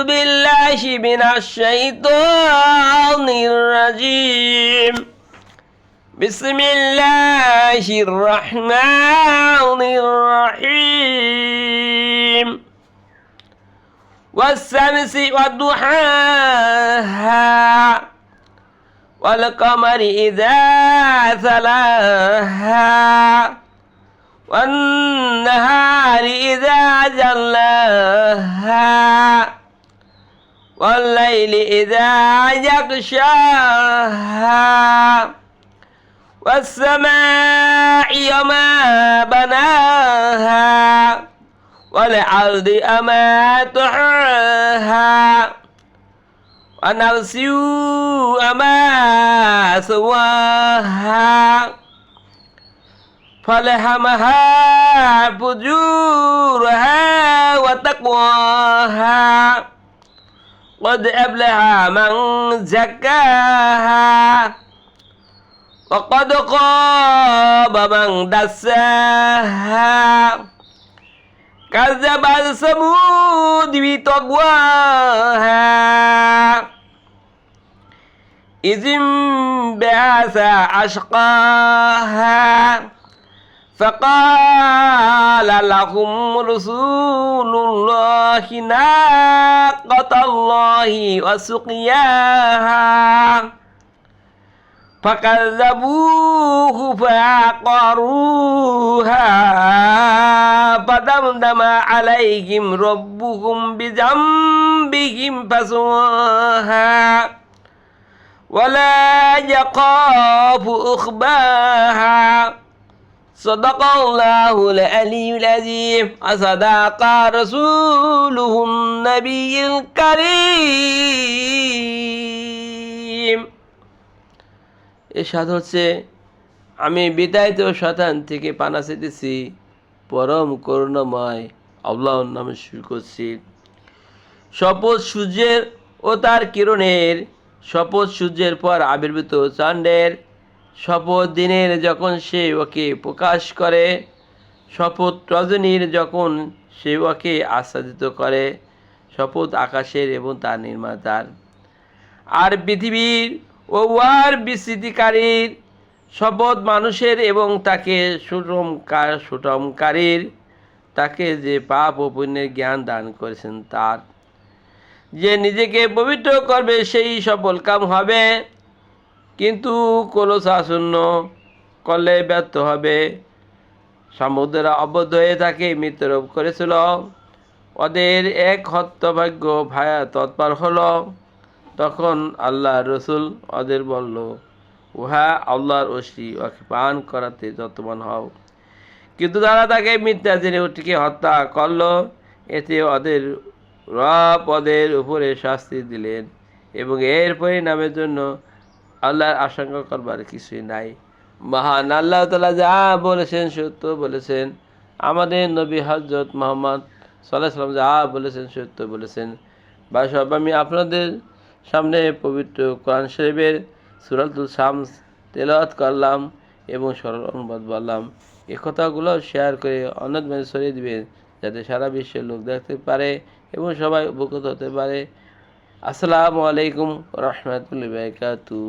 بالله من الشيطان الرجيم بسم الله الرحمن الرحيم والشمس وضحاها والقمر إذا تلاها والنهار إذا جلاها والليل إذا يغشاها والسماء وما بناها والأرض وما طحاها ونفس وما سواها فألهمها فجورها وتقواها قد أفلح من زكاها وقد خاب من دساها كذبت ثمود بطغواها إذ انبعث أشقاها فقال لهم رسول الله ناقة الله وسقياها فكذبوه فعقروها فدمدم عليهم ربهم بذنبهم فسواها ولا يخاف عقباها صدق الله العلي العظيم وصدق رسوله النبي الكريم। এরশাদ হচ্ছে, আমি বিদায়িত শয়তান থেকে পানা চাইতেছি, পরম করুণাময় আল্লাহর নামে শুরু করছি। শপথ সূর্যের ও তার কিরণের, শপথ সূর্যের পর আবির্ভূত চন্দ্রের, শপথ দিনের যখন সে ওকে প্রকাশ করে, শপথ রজনীর যখন সে ওকে আচ্ছাদিত করে, শপথ আকাশের এবং তার নির্মাতার, আর পৃথিবীর ও উহার বিস্তৃতিকারীর, শপথ মানুষের এবং তাকে সুষমকারীর, তাকে যে পাপ ও পুণ্যের জ্ঞান দান করেছেন তার। যে নিজেকে পবিত্র করবে সেই সফলকাম হবে, কিন্তু কলসাশূন্য করলে ব্যর্থ হবে। সমুদ্র অবদ্ধ হয়ে তাকে মৃত্যুরোপ করেছিল, ওদের এক হতভাগ্য ভায়া তৎপর হলো। তখন আল্লাহ রসুল ওদের বলল, উহা আল্লাহর ওসি, ওকে পান করাতে যত্নবান হও। কিন্তু তারা তাকে মিথ্যা জেনে ওটিকে হত্যা করল। এতে ওদের রব ওদের উপরে শাস্তি দিলেন এবং এর পরিণামের জন্য আল্লাহর আশঙ্কা করবার কিছুই নাই। মহান আল্লাহ তাআলা যা বলেছেন সত্য বলেছেন, আমাদের নবী হযরত মুহাম্মদ সাল্লাল্লাহু আলাইহি ওয়াসাল্লাম যা বলেছেন সত্য বলেছেন। সব আমি আপনাদের সামনে পবিত্র কোরআন শরীফের সূরাতুল শামস তেলাওয়াত করলাম এবং সরল অনুবাদ বললাম। এই কথাগুলো শেয়ার করে অন্যদের মাঝে ছড়িয়ে দিবেন, যাতে সারা বিশ্বের লোক দেখতে পারে এবং সবাই উপকৃত হতে পারে। আসসালামু আলাইকুম ওয়া রাহমাতুল্লাহি ওয়া বারাকাতুহু।